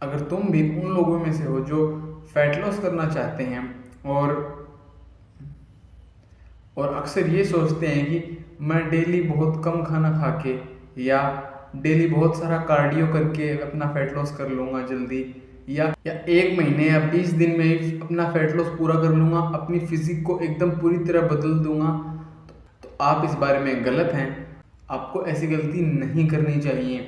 अगर तुम भी उन लोगों में से हो जो फैट लॉस करना चाहते हैं और अक्सर ये सोचते हैं कि मैं डेली बहुत कम खाना खा के या डेली बहुत सारा कार्डियो करके अपना फैट लॉस कर लूँगा जल्दी, या 1 महीने या 20 दिन में ही अपना फैट लॉस पूरा कर लूँगा, अपनी फिजिक को एकदम पूरी तरह बदल दूंगा। तो आप इस बारे में गलत हैं। आपको ऐसी गलती नहीं करनी चाहिए,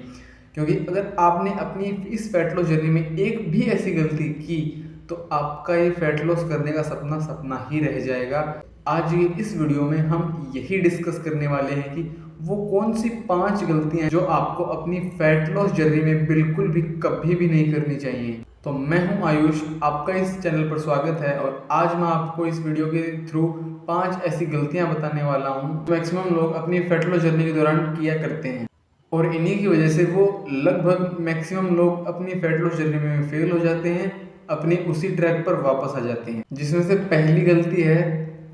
क्योंकि अगर आपने अपनी इस फैट लॉस जर्नी में एक भी ऐसी गलती की तो आपका ये फैट लॉस करने का सपना सपना ही रह जाएगा। आज ये इस वीडियो में हम यही डिस्कस करने वाले हैं कि वो कौन सी 5 गलतियां हैं जो आपको अपनी फैट लॉस जर्नी में बिल्कुल भी कभी भी नहीं करनी चाहिए। तो मैं हूं आयुष, आपका इस चैनल पर स्वागत है और आज मैं आपको इस वीडियो के थ्रू 5 ऐसी गलतियां बताने वाला हूं जो मैक्सिमम लोग अपनी फैट लॉस जर्नी के दौरान किया करते हैं और इन्हीं की वजह से वो लगभग मैक्सिमम लोग अपनी फैट लॉस जर्नी में फेल हो जाते हैं, अपनी उसी ट्रैक पर वापस आ जाते हैं। जिसमें से पहली गलती है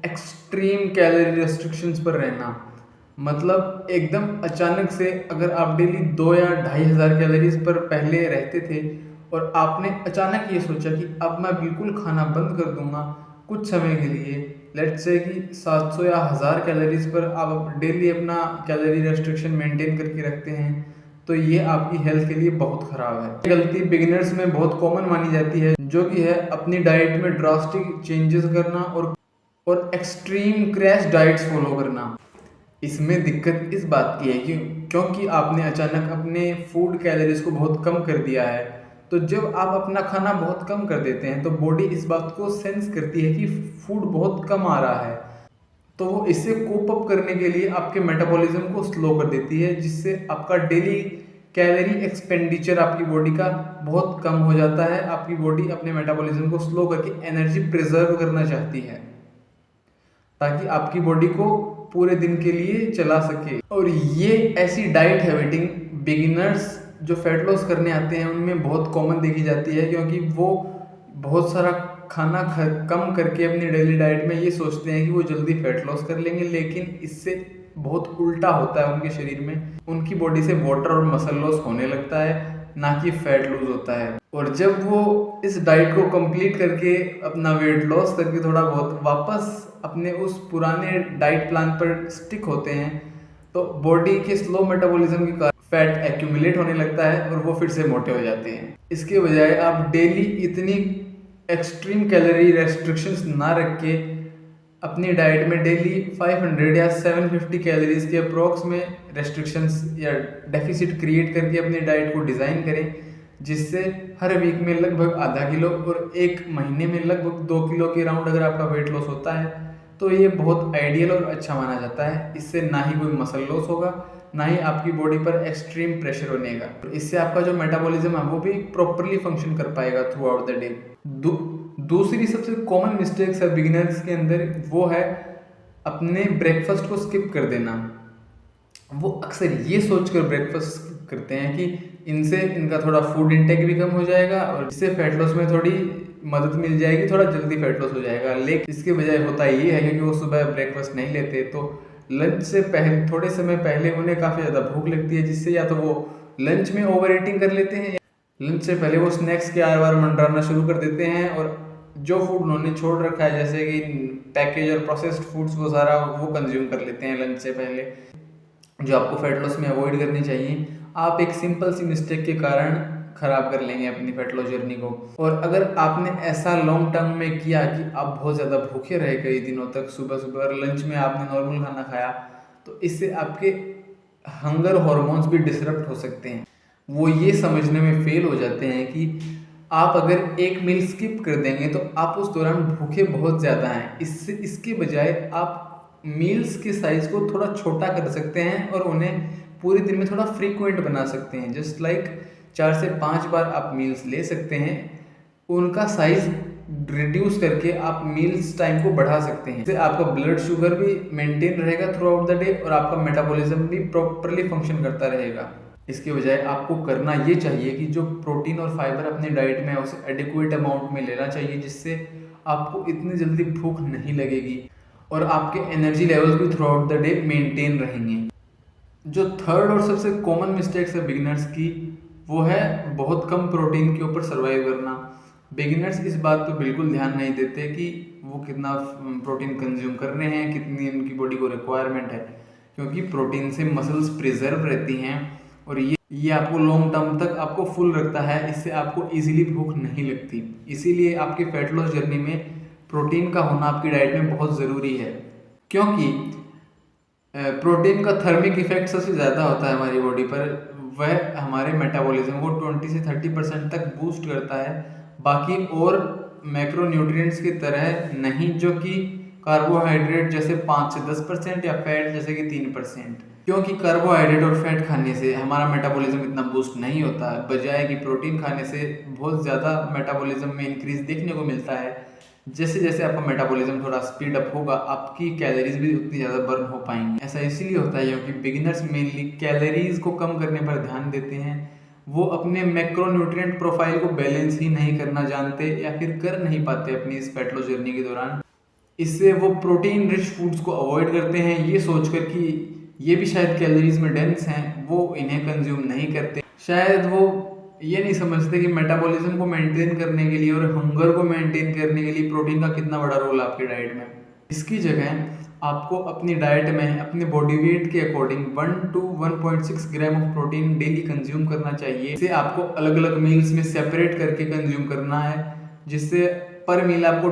एक्सट्रीम कैलोरी रेस्ट्रिक्शंस पर रहना। मतलब एकदम अचानक से अगर आप डेली 2 या 2,500 कैलोरीज पर पहले रहते थे और आपने अचानक ये सोचा कि अब मैं बिल्कुल खाना बंद कर दूंगा कुछ समय के लिए, लेट्स से कि 700 या 1000 कैलोरीज पर आप डेली अपना कैलोरी रेस्ट्रिक्शन मेंटेन करके रखते हैं, तो ये आपकी हेल्थ के लिए बहुत ख़राब है। ये गलती बिगिनर्स में बहुत कॉमन मानी जाती है, जो कि है अपनी डाइट में ड्रास्टिक चेंजेस करना और एक्सट्रीम क्रैश डाइट्स फॉलो करना। इसमें दिक्कत इस बात की है कि क्योंकि आपने अचानक अपने फूड कैलोरीज को बहुत कम कर दिया है, तो जब आप अपना खाना बहुत कम कर देते हैं तो बॉडी इस बात को सेंस करती है कि फूड बहुत कम आ रहा है, तो वो इससे कोप अप करने के लिए आपके मेटाबॉलिज्म को स्लो कर देती है, जिससे आपका डेली कैलोरी एक्सपेंडिचर आपकी बॉडी का बहुत कम हो जाता है। आपकी बॉडी अपने मेटाबॉलिज्म को स्लो करके एनर्जी प्रिजर्व करना चाहती है ताकि आपकी बॉडी को पूरे दिन के लिए चला सके। और ये ऐसी डाइट हैबिटिंग बिगिनर्स जो फैट लॉस करने आते हैं उनमें बहुत कॉमन देखी जाती है, क्योंकि वो बहुत सारा खाना कम करके अपनी डेली डाइट में ये सोचते हैं कि वो जल्दी फैट लॉस कर लेंगे, लेकिन इससे बहुत उल्टा होता है। उनके शरीर में, उनकी बॉडी से वाटर और मसल लॉस होने लगता है, ना कि फैट लूज होता है। और जब वो इस डाइट को कंप्लीट करके अपना वेट लॉस करके थोड़ा बहुत वापस अपने उस पुराने डाइट प्लान पर स्टिक होते हैं, तो बॉडी के स्लो मेटाबॉलिज्म के कारण फैट एक्यूमुलेट होने लगता है और वो फिर से मोटे हो जाते हैं। इसके बजाय आप डेली इतनी एक्सट्रीम कैलोरी रेस्ट्रिक्शंस ना रख के अपनी डाइट में डेली 500 या 750 कैलोरीज के अप्रोक्स में रेस्ट्रिक्शंस या डेफिसिट क्रिएट करके अपनी डाइट को डिज़ाइन करें, जिससे हर वीक में लगभग आधा किलो और 1 महीने में लगभग 2 किलो के राउंड अगर आपका वेट लॉस होता है तो ये बहुत आइडियल और अच्छा माना जाता है। इससे ना ही कोई मसल लॉस होगा, ना ही आपकी बॉडी पर एक्सट्रीम प्रेशर बनेगा। तो इससे आपका जो मेटाबॉलिज्म है वो भी प्रॉपरली फंक्शन कर पाएगा थ्रू आउट द डे। दूसरी सबसे कॉमन मिस्टेक्स है बिगिनर्स के अंदर, वो है अपने ब्रेकफास्ट को स्किप कर देना। वो अक्सर ये सोचकर ब्रेकफास्ट करते हैं कि इनसे इनका थोड़ा फूड इंटेक भी कम हो जाएगा और इससे फैट लॉस में थोड़ी मदद मिल जाएगी, थोड़ा जल्दी फैट लॉस हो जाएगा। लेकिन इसके बजाय होता ये है क्योंकि वो सुबह ब्रेकफास्ट नहीं लेते, तो लंच से पहले थोड़े समय पहले उन्हें काफ़ी ज़्यादा भूख लगती है, जिससे या तो वो लंच में ओवर ईटिंग कर लेते हैं, लंच से पहले वो स्नैक्स के आर पार मंडराना शुरू कर देते हैं और जो फूड उन्होंने छोड़ रखा है जैसे कि पैकेज और प्रोसेस्ड फूड्स वो सारा वो कंज्यूम कर लेते हैं लंच से पहले, जो आपको फैट लॉस में अवॉइड करनी चाहिए। आप एक सिंपल सी मिस्टेक के कारण खराब कर लेंगे अपनी फैट लॉस जर्नी को। और अगर आपने ऐसा लॉन्ग टर्म में किया कि आप बहुत ज़्यादा भूखे रहे कई दिनों तक, सुबह सुबह और लंच में आपने नॉर्मल खाना खाया, तो इससे आपके हंगर हॉर्मोन्स भी डिसरप्ट हो सकते हैं। वो ये समझने में फेल हो जाते हैं कि आप अगर एक मील स्किप कर देंगे तो आप उस दौरान भूखे बहुत ज़्यादा हैं। इसके बजाय आप मील्स के साइज़ को थोड़ा छोटा कर सकते हैं और उन्हें पूरे दिन में थोड़ा फ्रीक्वेंट बना सकते हैं। जस्ट लाइक 4 से 5 बार आप मील्स ले सकते हैं, उनका साइज़ रिड्यूस करके आप मील्स टाइम को बढ़ा सकते हैं। इससे आपका ब्लड शुगर भी मेंटेन रहेगा थ्रू आउट द डे और आपका मेटाबॉलिज्म भी प्रॉपरली फंक्शन करता रहेगा। इसके बजाय आपको करना ये चाहिए कि जो प्रोटीन और फाइबर अपनी डाइट में है उसे एडिक्वेट अमाउंट में लेना चाहिए, जिससे आपको इतनी जल्दी भूख नहीं लगेगी और आपके एनर्जी लेवल्स भी through out the day maintain रहेंगे। जो थर्ड और सबसे कॉमन मिस्टेक्स है बिगिनर्स की, वो है बहुत कम प्रोटीन के ऊपर सर्वाइव करना। बिगिनर्स इस बात पे बिल्कुल ध्यान नहीं देते कि वो कितना प्रोटीन कंज्यूम कर रहे हैं, कितनी उनकी बॉडी को रिक्वायरमेंट है, क्योंकि प्रोटीन से मसल्स प्रिजर्व रहती हैं और ये आपको लॉन्ग टर्म तक आपको फुल रखता है। इससे आपको इजीली भूख नहीं लगती। इसीलिए आपकी फैट लॉस जर्नी में प्रोटीन का होना आपकी डाइट में बहुत ज़रूरी है, क्योंकि प्रोटीन का थर्मिक इफेक्ट सबसे ज़्यादा होता है हमारी बॉडी पर। वह हमारे मेटाबॉलिज्म को 20 से 30% तक बूस्ट करता है, बाकी और मैक्रोन्यूट्रिएंट्स की तरह नहीं, जो कि कार्बोहाइड्रेट जैसे 5 से 10% या फैट जैसे कि 3%। क्योंकि कार्बोहाइड्रेट और फैट खाने से हमारा मेटाबॉलिज्म इतना बूस्ट नहीं होता है, बजाय कि प्रोटीन खाने से बहुत ज़्यादा मेटाबॉलिज्म में इंक्रीज देखने को मिलता है। जैसे जैसे आपका मेटाबॉलिज्म थोड़ा स्पीड अप होगा, आपकी कैलोरीज भी उतनी ज़्यादा बर्न हो पाएंगी। ऐसा इसीलिए होता है क्योंकि बिगिनर्स मेनली कैलोरीज को कम करने पर ध्यान देते हैं। वो अपने मैक्रोन्यूट्रिएंट प्रोफाइल को बैलेंस ही नहीं करना जानते या फिर कर नहीं पाते अपनी इस फैट लॉस जर्नी के दौरान। इससे वो प्रोटीन रिच फूड्स को अवॉइड करते हैं, ये सोचकर कि ये भी शायद कैलोरीज में डेंस हैं, वो इन्हें कंज्यूम नहीं करते। शायद वो ये नहीं समझते कि मेटाबॉलिज्म को मेंटेन करने के लिए और हंगर को मेंटेन करने के लिए प्रोटीन का कितना बड़ा रोल है आपकी डाइट में। इसकी जगह आपको अपनी डाइट में अपने बॉडी वेट के according 1 to 1.6 gram of protein daily consume करना चाहिए। इसे आपको अलग अलग मील्स में सेपरेट करके कंज्यूम करना है, जिससे पर मील आपको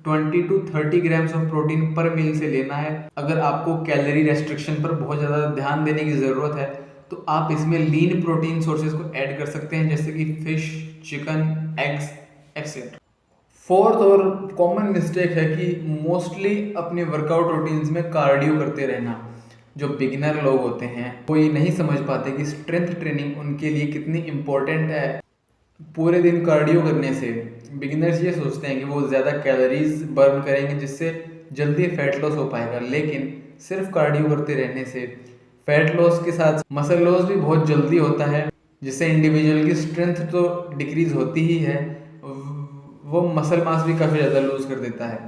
20 to 30 ग्राम्स ऑफ प्रोटीन पर मील से लेना है। अगर आपको कैलोरी रेस्ट्रिक्शन पर बहुत ज़्यादा ध्यान देने की ज़रूरत है तो आप इसमें लीन प्रोटीन सोर्सेज को ऐड कर सकते हैं, जैसे कि fish, chicken, eggs etcetera. Fourth और कॉमन मिस्टेक है कि मोस्टली अपने वर्कआउट रूटीन्स में कार्डियो करते रहना। जो बिगिनर लोग होते हैं वो ये नहीं समझ पाते कि स्ट्रेंथ ट्रेनिंग उनके लिए कितनी इम्पोर्टेंट है। पूरे दिन कार्डियो करने से बिगिनर्स ये सोचते हैं कि वो ज़्यादा कैलोरीज बर्न करेंगे, जिससे जल्दी फैट लॉस हो पाएगा, लेकिन सिर्फ कार्डियो करते रहने से फैट लॉस के साथ मसल लॉस भी बहुत जल्दी होता है, जिससे इंडिविजुअल की स्ट्रेंथ तो डिक्रीज होती ही है, वो मसल मास भी काफ़ी ज़्यादा लूज कर देता है।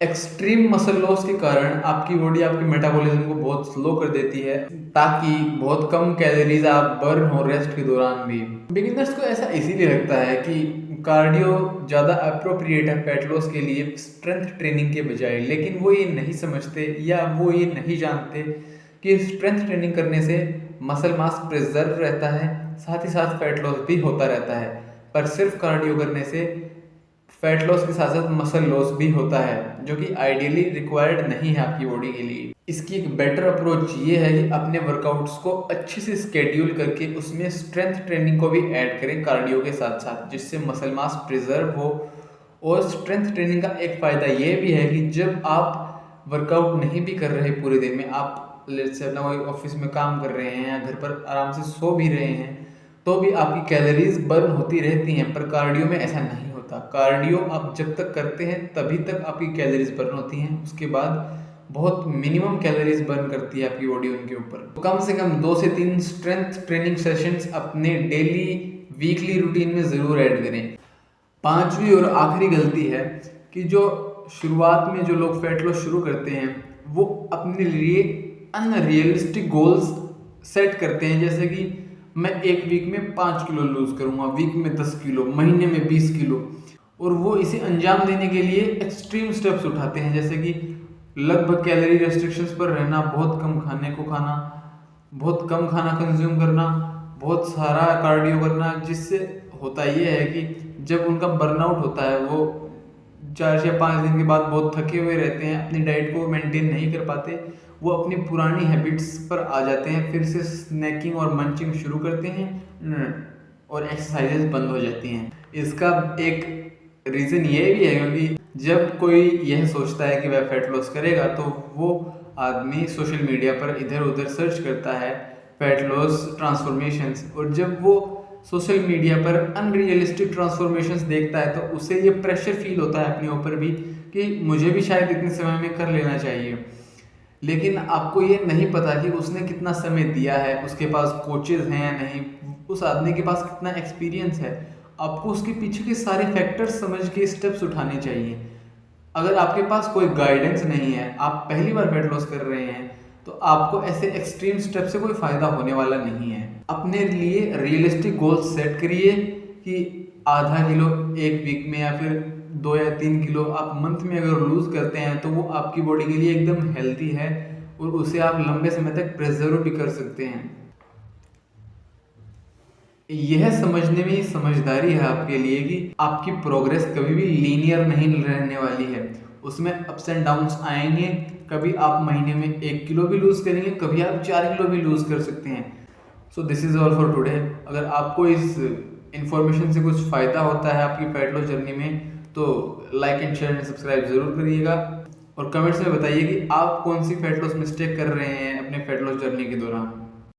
एक्सट्रीम मसल लॉस के कारण आपकी बॉडी आपके मेटाबॉलिज्म को बहुत स्लो कर देती है, ताकि बहुत कम कैलोरीज आप बर्न हो रेस्ट के दौरान भी। बिगिनर्स को ऐसा इसीलिए लगता है कि कार्डियो ज़्यादा अप्रोप्रिएट है फैट लॉस के लिए स्ट्रेंथ ट्रेनिंग के बजाय, लेकिन वो ये नहीं समझते या वो ये नहीं जानते कि स्ट्रेंथ ट्रेनिंग करने से मसल मास प्रिजर्व रहता है, साथ ही साथ फैट लॉस भी होता रहता है। पर सिर्फ कार्डियो करने से फैट लॉस के साथ साथ मसल लॉस भी होता है, जो कि आइडियली रिक्वायर्ड नहीं है आपकी बॉडी के लिए। इसकी एक बेटर अप्रोच ये है कि अपने वर्कआउट्स को अच्छे से स्केड्यूल करके उसमें स्ट्रेंथ ट्रेनिंग को भी ऐड करें कार्डियो के साथ साथ, जिससे मसल मास प्रिजर्व हो। और स्ट्रेंथ ट्रेनिंग का एक फ़ायदा ये भी है कि जब आप वर्कआउट नहीं भी कर रहे पूरे दिन में, आप लेट्स से अपना कोई ऑफिस में काम कर रहे हैं या घर पर आराम से सो भी रहे हैं, तो भी आपकी कैलोरीज बर्न होती रहती हैं। पर कार्डियो में ऐसा नहीं होता। कार्डियो आप जब तक करते हैं तभी तक आपकी कैलोरीज बर्न होती हैं, उसके बाद बहुत मिनिमम कैलोरीज बर्न करती है आपकी बॉडी उनके ऊपर। तो कम से कम 2 से 3 स्ट्रेंथ ट्रेनिंग सेशंस अपने डेली वीकली रूटीन में ज़रूर ऐड करें। पांचवी और आखिरी गलती है कि जो शुरुआत में जो लोग फैट लॉस शुरू करते हैं वो अपने लिए अनरियलिस्टिक गोल्स सेट करते हैं, जैसे कि मैं एक वीक में 5 किलो लूज करूंगा, वीक में 10 किलो, महीने में 20 किलो। और वो इसे अंजाम देने के लिए एक्सट्रीम स्टेप्स उठाते हैं, जैसे कि लगभग कैलोरी रेस्ट्रिक्शंस पर रहना, बहुत कम खाने को खाना, बहुत कम खाना कंज्यूम करना, बहुत सारा कार्डियो करना। जिससे होता ये है कि जब उनका बर्नआउट होता है वो 4 या 5 दिन के बाद बहुत थके हुए रहते हैं, अपनी डाइट को मेंटेन नहीं कर पाते, वो अपनी पुरानी हैबिट्स पर आ जाते हैं, फिर से स्नैकिंग और मंचिंग शुरू करते हैं और एक्सरसाइजेज बंद हो जाती हैं। इसका एक रीज़न ये भी है क्योंकि जब कोई यह सोचता है कि वह फैट लॉस करेगा तो वो आदमी सोशल मीडिया पर इधर उधर सर्च करता है फैट लॉस ट्रांसफॉर्मेशंस, और जब वो सोशल मीडिया पर अनरियलिस्टिक ट्रांसफॉर्मेशंस देखता है तो उसे ये प्रेशर फील होता है अपने ऊपर भी कि मुझे भी शायद इतने समय में कर लेना चाहिए। लेकिन आपको ये नहीं पता कि उसने कितना समय दिया है, उसके पास कोचेज हैं या नहीं, उस आदमी के पास कितना एक्सपीरियंस है। आपको उसके पीछे के सारे फैक्टर्स समझ के स्टेप्स उठाने चाहिए। अगर आपके पास कोई गाइडेंस नहीं है, आप पहली बार वेट लॉस कर रहे हैं, तो आपको ऐसे एक्सट्रीम स्टेप से कोई फ़ायदा होने वाला नहीं है। अपने लिए रियलिस्टिक गोल्स सेट करिए कि आधा किलो एक वीक में या फिर 2 या 3 किलो आप मंथ में अगर लूज करते हैं तो वो आपकी बॉडी के लिए एकदम हेल्थी है और उसे आप लंबे समय तक प्रिजर्व भी कर सकते हैं। यह समझने में ही समझदारी है आपके लिए कि आपकी प्रोग्रेस कभी भी लीनियर नहीं रहने वाली है, उसमें अप्स एंड डाउन्स आएंगे। कभी आप महीने में 1 किलो भी लूज करेंगे, कभी आप 4 किलो भी लूज कर सकते हैं। So this is all for today. अगर आपको इस इंफॉर्मेशन से कुछ फ़ायदा होता है आपकी फैट लॉस जर्नी में तो like and share and subscribe ज़रूर करिएगा और कमेंट्स में बताइए कि आप कौन सी फैट लॉस मिस्टेक कर रहे हैं अपने फैट लॉस जर्नी के दौरान।